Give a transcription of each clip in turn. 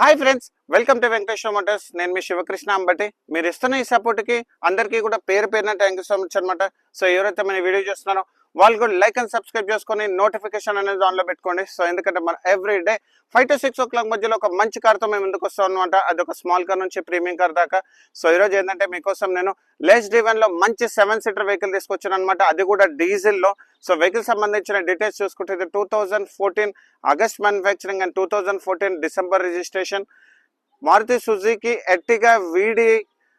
Hi friends, welcome to Venkateswara Motors. నేను మీ శివకృష్ణ అంబటి. మీరు ఇస్తున్న ఈ సపోర్ట్కి అందరికీ కూడా పేరు పేరున థ్యాంక్ యూ సో మచ్ అనమాట. సో ఎవరైతే మన వీడియో చూస్తున్నారో వాళ్ళు కూడా లైక్ అండ్ సబ్స్క్రైబ్ చేసుకొని నోటిఫికేషన్ అనేది ఆన్లో పెట్టుకోండి. సో ఎందుకంటే మన ఎవ్రీ డే 5 to 6 o'clock మధ్యలో ఒక మంచి కార్తో మేము ముందుకు వస్తాం అనమాట. అది ఒక స్మాల్ కార్ నుంచి ప్రీమియం కార్ దాకా. సో ఈరోజు ఏంటంటే మీకోసం నేను లెస్ డ్రివెన్లో మంచి 7-seater వెహికల్ తీసుకొచ్చాను అనమాట. అది కూడా డీజిల్లో. సో వెహికల్ సంబంధించిన డీటెయిల్స్ చూసుకుంటే ఇది 2014 August manufacturing and 2014 December registration Maruti Suzuki Ertiga వీడి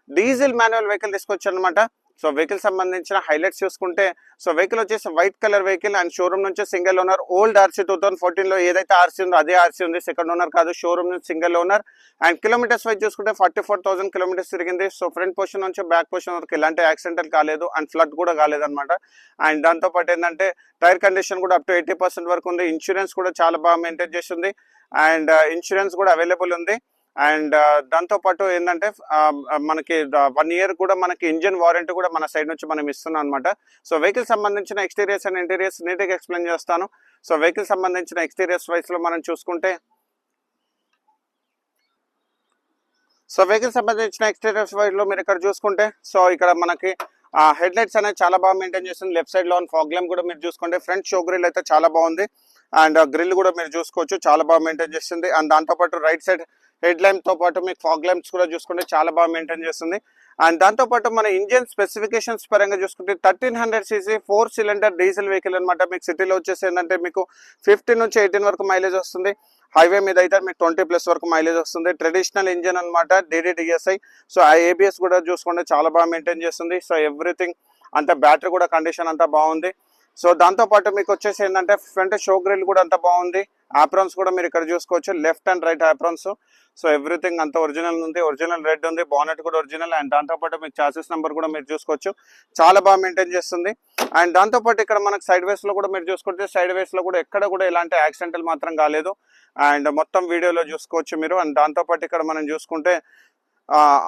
డీజిల్ మాన్యువల్ వెహికల్ తీసుకొచ్చాను అనమాట. సో వెహికల్ సంబంధించిన హైలైట్స్ చూసుకుంటే సో వెహికల్ వచ్చేసి white colour vehicle and showroom నుంచి సింగిల్ ఓనర్. ఓల్డ్ ఆర్సీ 2014లో ఏదైతే ఆర్సీ ఉందో అదే ఆర్సీ ఉంది. సెకండ్ ఓనర్ కాదు, షోరూమ్ నుంచి single owner. And kilometres wise చూసుకుంటే 44,000 కిలోమీటర్స్ తిరిగింది. సో ఫ్రంట్ పొజిషన్ నుంచి బ్యాక్ పొజిషన్ వరకు ఎలాంటి యాక్సిడెంటల్ కాలేదు అండ్ ఫ్లడ్ కూడా కాలేదన్నమాట. అండ్ దాంతోపాటు ఏంటంటే టైర్ కండిషన్ కూడా అప్ టు 80% వరకు ఉంది. ఇన్సూరెన్స్ కూడా చాలా బాగా మెయింటైన్ చేస్తుంది అండ్ ఇన్సూరెన్స్ కూడా అవైలబుల్ ఉంది. అండ్ దాంతోపాటు ఏంటంటే మనకి 1 year కూడా మనకి ఇంజిన్ వారంటీ కూడా మన సైడ్ నుంచి మనం ఇస్తున్నాం అనమాట. సో వెహికల్ సంబంధించిన ఎక్స్టీరియర్స్ అండ్ ఇంటీరియర్స్ నీట్గా ఎక్స్ప్లెయిన్ చేస్తాను. సో వెహికల్ సంబంధించిన ఎక్స్టీరియర్స్ వైస్లో మనం చూసుకుంటే సో వెహికల్ సంబంధించిన ఎక్స్టీరియర్స్ వైస్లో మీరు ఇక్కడ చూసుకుంటే సో ఇక్కడ మనకి హెడ్ లైట్స్ అనేది చాలా బాగా మెయింటైన్ చేస్తుంది. లెఫ్ట్ సైడ్ లో ఫాగ్ ల్యాంప్ కూడా మీరు చూసుకుంటే ఫ్రంట్ షో గ్రిల్ అయితే చాలా బాగుంది. అండ్ గ్రిల్ కూడా మీరు చూసుకోవచ్చు, చాలా బాగా మెయింటైన్ చేస్తుంది. అండ్ దాంతోపాటు రైట్ సైడ్ హెడ్ ల్యాంప్ తో పాటు మీకు ఫాగ్ ల్యాంప్స్ కూడా చూసుకుంటే చాలా బాగా మెయింటైన్ చేస్తుంది. అండ్ దాంతోపాటు మన ఇంజిన్ స్పెసిఫికేషన్స్ పరంగా చూసుకుంటే 1300cc 4-cylinder డీజిల్ వెహికల్ అనమాట. మీకు సిటీలో వచ్చేసి ఏంటంటే మీకు 15 నుంచి 18 వరకు మైలేజ్ వస్తుంది. హైవే మీద అయితే మీకు 20+ వరకు మైలేజ్ వస్తుంది. ట్రెడిషనల్ ఇంజిన్ అనమాట, DDDSI. సో ఆ ABS కూడా చూసుకుంటే చాలా బాగా మెయింటైన్ చేస్తుంది. సో ఎవ్రీథింగ్ అంత బ్యాటరీ కూడా కండిషన్ అంతా బాగుంది. సో దాంతోపాటు మీకు వచ్చేసి ఏంటంటే ఫ్రంట్ షో గ్రిల్ కూడా అంత బాగుంది. ఆప్రాన్స్ కూడా మీరు ఇక్కడ చూసుకోవచ్చు, left and right aprons. So everything అంత ఒరిజినల్ ఉంది, ఒరిజినల్ రెడ్ ఉంది, బానెట్ కూడా ఒరిజినల్. అండ్ దాంతోపాటు మీకు చాసిస్ నెంబర్ కూడా మీరు చూసుకోవచ్చు, చాలా బాగా మెయింటైన్ చేస్తుంది. అండ్ దాంతోపాటు ఇక్కడ మనకు సైడ్ వేస్ లో కూడా మీరు చూసుకుంటే సైడ్ వేస్ లో కూడా ఎక్కడ కూడా ఎలాంటి యాక్సిడెంటల్ మాత్రం కాలేదు. అండ్ మొత్తం వీడియోలో చూసుకోవచ్చు మీరు. అండ్ దాంతోపాటు ఇక్కడ మనం చూసుకుంటే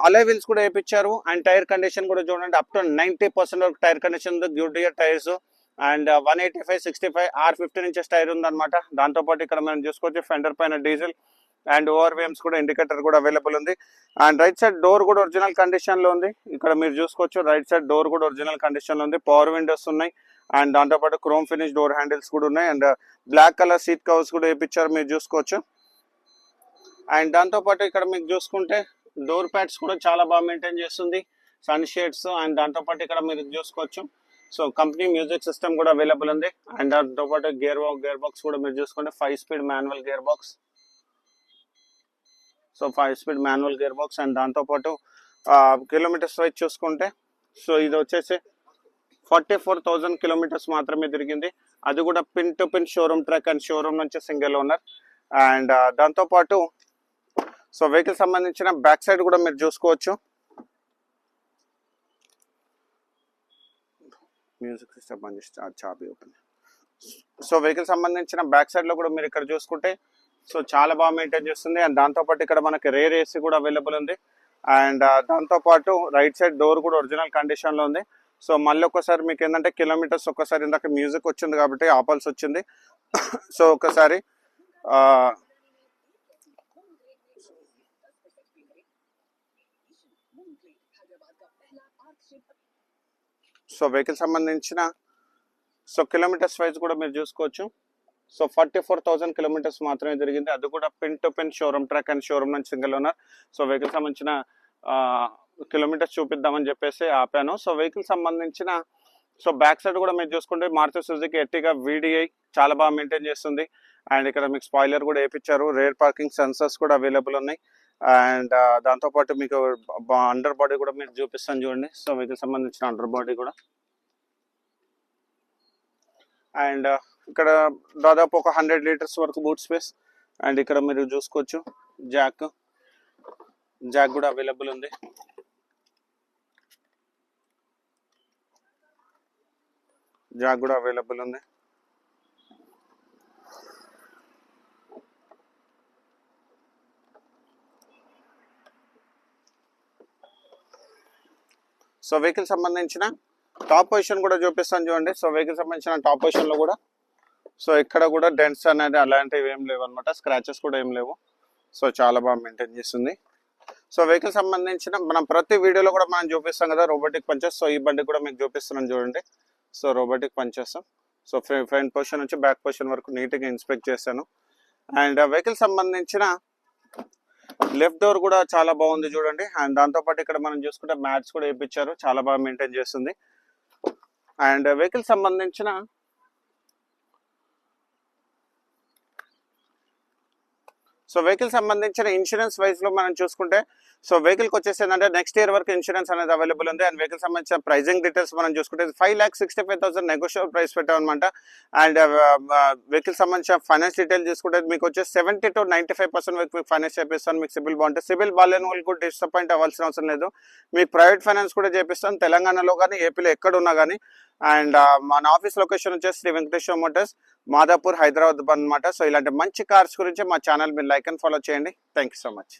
అలై వీల్స్ కూడా వేయించారు. అండ్ టైర్ కండిషన్ కూడా చూడండి, అప్ టు 90% వరకు టైర్ కండిషన్ ఉంది. Goodyear tyres and 185/65 R15 inches tyre ఉందన్నమాట. దాంతోపాటు ఇక్కడ మనం చూసుకోవచ్చు ఫెండర్ పైన డీజిల్ అండ్ ఓవర్వేమ్స్ కూడా ఇండికేటర్ కూడా అవైలబుల్ ఉంది. అండ్ రైట్ సైడ్ డోర్ కూడా ఒరిజినల్ కండిషన్ లో ఉంది. ఇక్కడ మీరు చూసుకోవచ్చు రైట్ సైడ్ డోర్ కూడా ఒరిజినల్ కండిషన్ లో ఉంది. పవర్ విండోస్ ఉన్నాయి అండ్ దాంతోపాటు క్రోమ్ ఫినిష్ డోర్ హ్యాండిల్స్ కూడా ఉన్నాయి. And black colour seat covers కూడా వేయించారు, మీరు చూసుకోవచ్చు. అండ్ దాంతోపాటు ఇక్కడ మీకు చూసుకుంటే డోర్ ప్యాడ్స్ కూడా చాలా బాగా మెయింటైన్ చేస్తుంది, సన్ షేడ్స్. అండ్ దాంతోపాటు ఇక్కడ మీరు చూసుకోవచ్చు సో కంపెనీ మ్యూజిక్ సిస్టమ్ కూడా అవైలబుల్ ఉంది. అండ్ దాంతోపాటు గేర్ బాక్స్ కూడా మీరు చూసుకుంటే 5-speed manual gear box. So 5-speed manual gear box. And దాంతోపాటు కిలోమీటర్స్ వైజ్ చూసుకుంటే సో ఇది వచ్చేసి 44,000 కిలోమీటర్స్ మాత్రమే తిరిగింది. అది కూడా pin to pin showroom track and showroom నుంచి సింగిల్ ఓనర్. అండ్ దాంతోపాటు సో వెహికల్ సంబంధించిన బ్యాక్ సైడ్ కూడా మీరు చూసుకోవచ్చు, మ్యూజిక్ సిస్టమ్ బంద్ చేసి చాబీ ఓపెన్. సో వెహికల్ సంబంధించిన బ్యాక్ సైడ్ లో కూడా మీరు ఇక్కడ చూసుకుంటే సో చాలా బాగా మెయింటైన్ చేస్తుంది. అండ్ దాంతోపాటు ఇక్కడ మనకి రేర్ AC కూడా అవైలబుల్ ఉంది. అండ్ దాంతోపాటు రైట్ సైడ్ డోర్ కూడా ఒరిజినల్ కండిషన్ లో ఉంది. సో మళ్ళీ ఒకసారి మీకు ఏంటంటే కిలోమీటర్స్ ఒక్కసారి ఇందాక మ్యూజిక్ వచ్చింది కాబట్టి ఆపాల్సి వచ్చింది. సో ఒకసారి సో వెహికల్ సంబంధించిన సో కిలోమీటర్స్ వైజ్ కూడా మీరు చూసుకోవచ్చు. సో 44,000 కిలోమీటర్స్ మాత్రమే తిరిగింది. అది కూడా pin to pin showroom track and showroom నుంచి సింగిల్ ఓనర్. సో వెహికల్ సంబంధించిన కిలోమీటర్స్ చూపిద్దామని చెప్పేసి ఆపాను. సో వెహికల్ సంబంధించిన సో బ్యాక్ సైడ్ కూడా మీరు చూసుకుంటే మారుతి సుజుకి ఎర్టిగా VDI చాలా బాగా మెయింటైన్ చేస్తుంది. అండ్ ఇక్కడ మీకు స్పాయిలర్ కూడా వేయించారు, రేర్ పార్కింగ్ సెన్సర్స్ కూడా అవైలబుల్ ఉన్నాయి. అండ్ దాంతోపాటు మీకు అండర్ బాడీ కూడా మీరు చూపిస్తాను చూడండి. సో వెహికల్ సంబంధించిన అండర్ బాడీ కూడా. అండ్ ఇక్కడ దాదాపు ఒక 100 లీటర్స్ వరకు బూట్ స్పేస్. అండ్ ఇక్కడ మీరు చూసుకోవచ్చు జాక్ కూడా అవైలబుల్ ఉంది. సో వెహికల్ సంబంధించిన టాప్ పొజిషన్ కూడా చూపిస్తాను చూడండి. సో వెహికల్ సంబంధించిన టాప్ పొజిషన్ లో కూడా సో ఇక్కడ కూడా డెంట్స్ అనేది అలాంటివి ఏం లేవు అనమాట, స్క్రాచెస్ కూడా ఏం లేవు. సో చాలా బాగా మెయింటైన్ చేస్తుంది. సో వెహికల్ సంబంధించిన మనం ప్రతి వీడియోలో కూడా మనం చూపిస్తాం కదా రోబోటిక్ పంచెస్. సో ఈ బండి కూడా మీకు చూపిస్తున్నాను చూడండి. So robotic punches. So front position నుంచి బ్యాక్ పొజిషన్ వరకు నీట్గా ఇన్స్పెక్ట్ చేస్తాను. అండ్ వెహికల్ సంబంధించిన లెఫ్ట్ డోర్ కూడా చాలా బాగుంది చూడండి. అండ్ దాంతోపాటు ఇక్కడ మనం చూసుకుంటే మ్యాట్స్ కూడా వేయించారు, చాలా బాగా మెయింటైన్ చేస్తుంది. అండ్ వెహికల్ సంబంధించిన ఇన్సూరెన్స్ వైజ్ లో మనం చూసుకుంటే సో వెహికల్కి వచ్చేసి ఏంటంటే నెక్స్ట్ ఇయర్ వరకు ఇన్సూరెన్స్ అనేది అవైలబుల్ ఉంది. అండ్ వెహికల్ సంబంధించిన ప్రైజింగ్ డీటెయిల్స్ మనం చూసుకుంటే 5,65,000 నెగోషియబుల్ ప్రైస్ పెట్టామన్నమాట. అండ్ వెహికల్ సంబంధించిన ఫైనాన్స్ డీటెయిల్ చూసుకుంటే మీకు వచ్చేసి 70 to 95% వరకు మీకు ఫైనాన్స్ చేపిస్తాను. మీకు సిబిల్ బాగుంటే, సిబిల్ బాగాలేని వాళ్ళు కూడా డిసప్పాయింట్ అవ్వాల్సిన అవసరం లేదు. మీకు ప్రైవేట్ ఫైనాన్స్ కూడా చేపిస్తాను తెలంగాణలో కానీ ఏపీలో ఎక్కడున్నా కానీ. అండ్ మన ఆఫీస్ లొకేషన్ వచ్చేసి శ్రీ వెంకటేశ్వర మోటార్స్, మాదాపూర్, హైదరాబాద్ అనమాట. సో ఇలాంటి మంచి కార్స్ గురించి మా ఛానల్ మీరు లైక్ అండ్ ఫాలో చేయండి. Thank you so much.